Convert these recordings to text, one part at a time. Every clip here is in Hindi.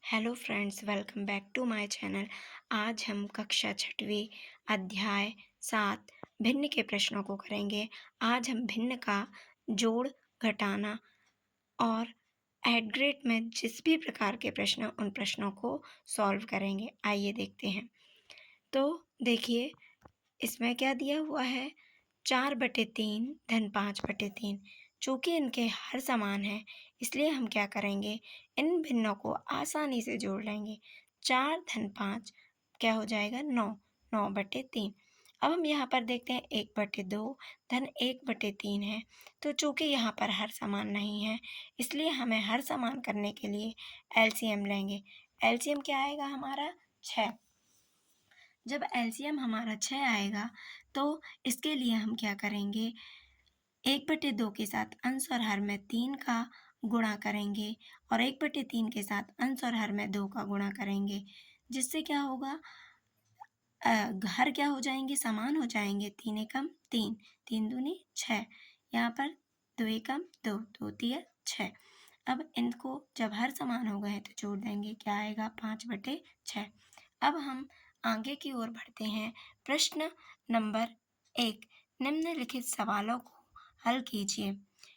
Hello friends, welcome back to my channel. आज हम कक्षा छठवीं अध्याय 7 भिन्न के प्रश्नों को करेंगे। आज हम भिन्न का जोड़, घटाना और ऐड ग्रेड में जिस भी प्रकार के प्रश्न उन प्रश्नों को सॉल्व करेंगे। आइए देखते हैं। तो देखिए, इसमें क्या दिया हुआ है, 4/3 धन 5/3। चूँकि इनके हर समान हैं, इसलिए हम क्या करेंगे, इन भिन्नों को आसानी से जोड़ लेंगे। 4 धन 5 क्या हो जाएगा, 9, 9/3। अब हम यहाँ पर देखते हैं 1/2 धन 1/3 है। तो चूँकि यहाँ पर हर समान नहीं है, इसलिए हमें हर समान करने के लिए एलसीएम लेंगे। एलसीएम क्या आएगा हमारा, 6। जब एलसीएम हमारा 6 आएगा तो इसके लिए हम क्या करेंगे, 1/2 के साथ अंश और हर में 3 का गुणा करेंगे और 1/3 के साथ अंश और हर में 2 का गुणा करेंगे। जिससे क्या होगा, हर क्या हो जाएंगे, समान हो जाएंगे। 3 एकम 3, 3 दूनी 6, यहाँ पर 2 एकम 2, 2 तिया 6। अब इनको जब हर समान हो गए तो जोड़ देंगे, क्या आएगा, 5/6। अब हम आगे की ओर बढ़ते हैं। प्रश्न नंबर 1, निम्नलिखित सवालों को हल कीजिए।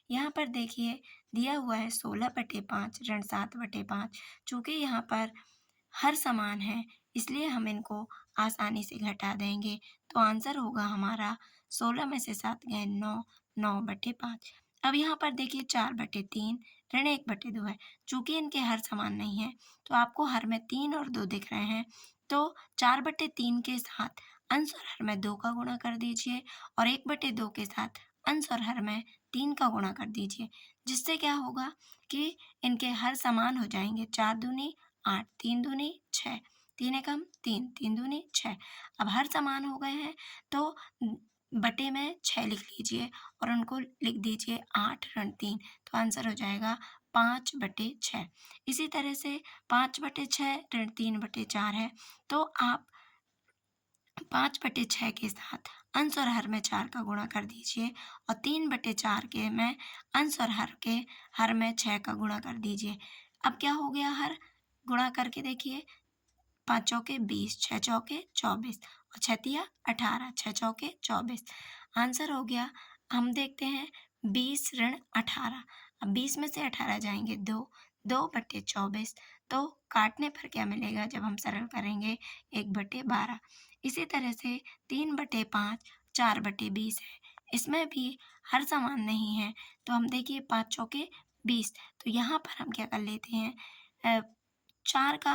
यहाँ पर देखिए दिया हुआ है 16/5 ऋण 7/5। चूँकि यहाँ पर हर समान है, इसलिए हम इनको आसानी से घटा देंगे। तो आंसर होगा हमारा 16 में से 7 गए 9, 9/5। अब यहाँ पर देखिए 4/3 ऋण 1/2 है। चूँकि इनके हर समान नहीं है, तो आपको हर में 3 और 2 दिख रहे हैं। तो 4/3 के साथ अंश और हर में 2 का गुणा कर दीजिए और 1/2 के साथ अंश और हर में 3 का गुणा कर दीजिए। जिससे क्या होगा कि इनके हर समान हो जाएंगे। 4 दूनी 8, 3 दूनी 6, 3 एकम 3, 3 दूनी 6। अब हर समान हो गए हैं तो बटे में 6 लिख लीजिए और उनको लिख दीजिए 8 ऋण 3। तो आंसर हो जाएगा 5/6। इसी तरह से 5/6 ऋण 3/4 है। तो आप 5/6 के साथ अंश और हर में 4 का गुणा कर दीजिए और 3/4 के में अंश और हर में 6 का गुणा कर दीजिए। अब क्या हो गया, हर गुणा करके देखिए, 5 चौके 20, 6 चौके 24 और 6 तिया 18, 6 चौके 24। आंसर हो गया। हम देखते हैं 20 ऋण 18। अब 20 में से 18 जाएंगे 2, 2/24। तो काटने पर क्या मिलेगा, जब हम सरल करेंगे, 1/12। इसी तरह से 3/5 4/20 है। इसमें भी हर समान नहीं है। तो हम देखिए 5 चौके 20। तो यहाँ पर हम क्या कर लेते हैं, 4 का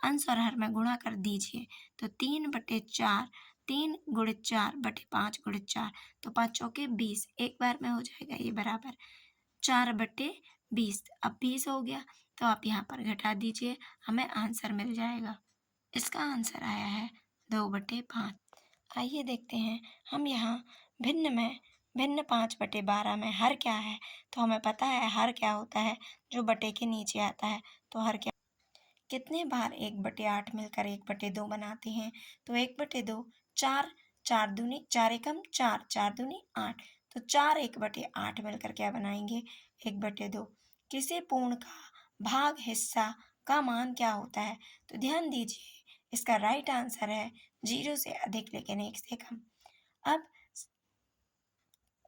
अंश और हर में गुणा कर दीजिए। तो 3/4, 3 गुणित 4/5 गुणित 4, तो 5 चौके 20, एक बार में हो जाएगा ये बराबर 4/20। अब 20 हो गया तो आप यहाँ पर घटा दीजिए, हमें आंसर मिल जाएगा। इसका आंसर आया है 2/5। आइए देखते हैं, हम यहाँ भिन्न 5/12 में हर क्या है। तो हमें पता है हर क्या होता है, जो बटे के नीचे आता है। तो हर क्या, कितने बार 1/8 मिलकर 1/2 बनाते हैं। तो 1/2 4, 4 दूनी 4 एकम 4, 4 दूनी 8। तो 4 1/8 मिलकर क्या बनाएंगे, 1/2। किसी पूर्ण का भाग हिस्सा का मान क्या होता है। तो ध्यान दीजिए, इसका राइट आंसर है 0 से अधिक लेकिन 1 से कम। अब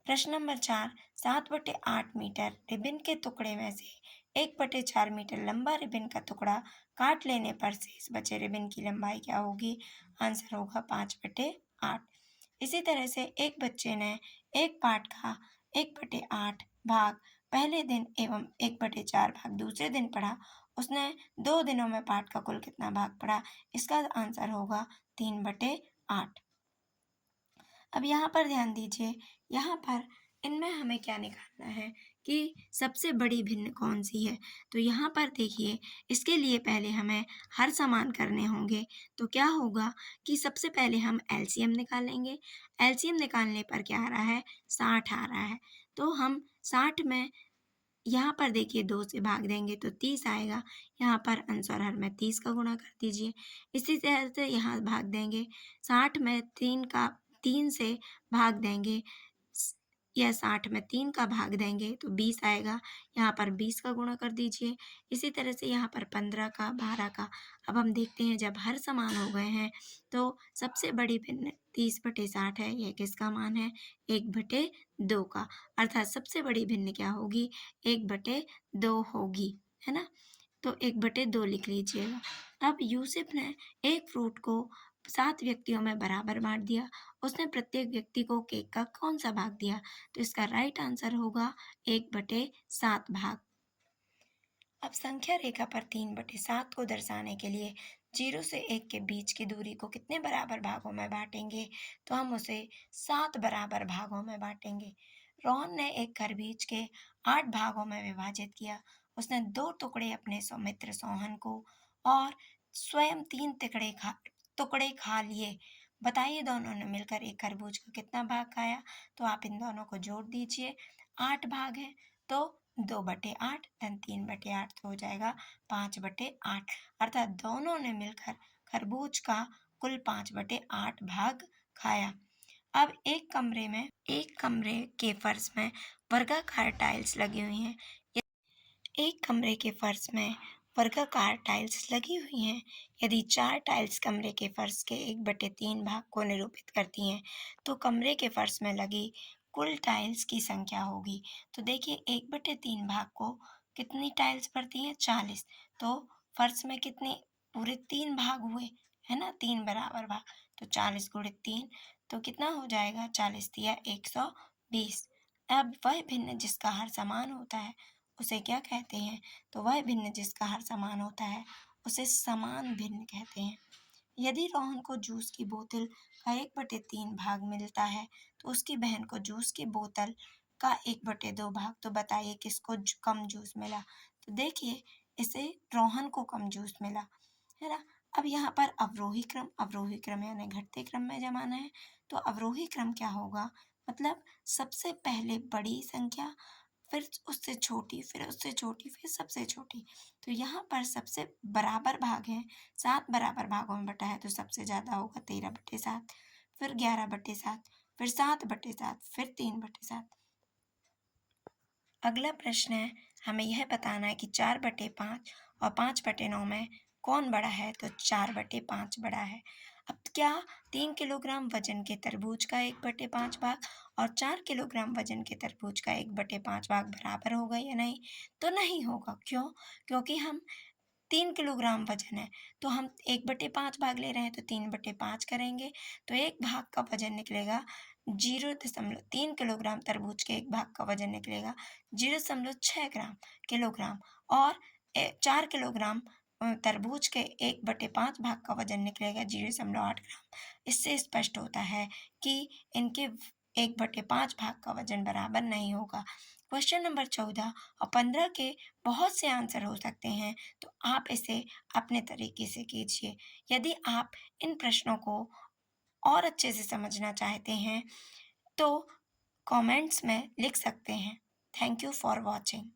प्रश्न नंबर 4, 7/8 मीटर रिबन के टुकड़े में से 1/4 मीटर लंबा रिबन का टुकड़ा काट लेने पर शेष बचे रिबन की लंबाई क्या होगी। आंसर होगा 5/8। इसी तरह से एक बच्चे ने एक पाठ का 1/8 भाग पहले दिन एवं 1/4 भाग दूसरे दिन पढ़ा। उसने 2 दिनों में पाठ का कुल कितना भाग पढ़ा। इसका आंसर होगा 3/8। अब यहाँ पर ध्यान दीजिए, यहाँ पर इनमें हमें क्या निकालना है कि सबसे बड़ी भिन्न कौन सी है। तो यहाँ पर देखिए, इसके लिए पहले हमें हर समान करने होंगे। तो क्या होगा कि सबसे पहले हम एलसीएम निकालेंगे। एलसीएम निकालने पर क्या आ रहा है, 60 आ रहा है। तो हम 60 में यहाँ पर देखिए 2 से भाग देंगे तो 30 आएगा। यहाँ पर अंश और हर में 30 का गुणा कर दीजिए। इसी तरह से यहाँ भाग देंगे, 60 में 3 से भाग देंगे, या 60 में 3 का भाग देंगे तो 20 आएगा। यहाँ पर 20 का गुणा कर दीजिए। इसी तरह से यहाँ पर 15 का, 12 का। अब हम देखते हैं जब हर समान हो गए हैं तो सबसे बड़ी भिन्न 30/60 है। यह किसका मान है? 1/2 का। अर्थात सबसे बड़ी भिन्न क्या होगी? 1/2 होगी, है ना? तो 1/2 लिख लीजिएगा। अब यूसुफ ने एक फ्रूट को 7 व्यक्तियों में बराबर बाँट दिया। उसने प्रत्येक व्यक्ति को केक का कौन-सा भाग दिया? तो इसका राइट आंसर होगा 1/7 भाग। अब संख्या रेखा पर 3/7 को दर्शाने के लिए 0 से 1 के बीच की दूरी को कितने बराबर भागों में बाँटेंगे? तो हम उसे 7 बराबर भागों में बाँटेंगे। रोहन ने एक खरबूज के 8 भागों में विभाजित किया। उसने 2 टुकड़े अपने मित्र सोहन को और स्वयं 3 टुकड़े खा लिए। बताइए दोनों ने मिलकर एक खरबूज का कितना भाग खाया? तो आप इन दोनों को जोड़ दीजिए। 8 भाग हैं तो 2/8 धन 3/8 तो हो जाएगा 5/8। अर्थात दोनों ने मिलकर खरबूज का कुल 5/8 भाग खाया। अब एक कमरे के फर्श में वर्गाकार टाइल्स लगी हुई हैं। एक कमरे के फर्श में वर्गाकार टाइल्स लगी हुई हैं। यदि 4 टाइल्स कमरे के फर्श के 1/3 भाग को निरूपित करती हैं, तो कमरे के फर्श में लगी कुल टाइल्स की संख्या होगी। तो देखिए 1/3 भाग को कितनी टाइल्स पड़ती हैं? 40। तो फर्श में कितने पूरे 3 भाग हुए, है ना? 3 बराबर भाग। तो 40 गुणित 3 तो कितना हो जाएगा? 40 तिया 120। अब वह भिन्न जिसका हर समान होता है उसे क्या कहते हैं? तो वह भिन्न जिसका हर समान होता है उसे समान भिन्न कहते हैं। यदि रोहन को जूस की बोतल का 1/3 भाग मिलता है तो उसकी बहन को जूस की बोतल का 1/2 भाग, तो बताइए किसको कम जूस मिला? तो देखिए इसे रोहन को कम जूस मिला, है ना? अब यहाँ पर अवरोही क्रम यानी घटते क्रम में जमाना है। तो अवरोही क्रम क्या होगा? मतलब सबसे पहले बड़ी संख्या, फिर उससे छोटी, फिर उससे छोटी, फिर सबसे छोटी। तो यहाँ पर सबसे बराबर भाग हैं, 7 बराबर भागों में बटा है तो सबसे ज़्यादा होगा 13/7, फिर 11/7, फिर 7/7, फिर 3/7। अगला प्रश्न है, हमें यह बताना है कि 4/5 और 5/9 में कौन बड़ा है? तो 4/5 बड़ा है। अब क्या 3 किलोग्राम वजन के तरबूज का 1/5 भाग और 4 किलोग्राम वजन के तरबूज का 1/5 भाग बराबर होगा या नहीं? तो नहीं होगा। क्यों? क्योंकि हम 3 किलोग्राम वजन है तो हम 1/5 भाग ले रहे हैं तो 3/5 करेंगे तो एक भाग का वजन निकलेगा 0.3 किलोग्राम। तरबूज के एक भाग का वजन निकलेगा 0.6 किलोग्राम और 4 किलोग्राम तरबूज के 1/5 भाग का वजन निकलेगा 0.8 ग्राम। इससे स्पष्ट होता है कि इनके 1/5 भाग का वजन बराबर नहीं होगा। क्वेश्चन नंबर 14 और 15 के बहुत से आंसर हो सकते हैं तो आप इसे अपने तरीके से कीजिए। यदि आप इन प्रश्नों को और अच्छे से समझना चाहते हैं तो कमेंट्स में लिख सकते हैं। Thank you for watching.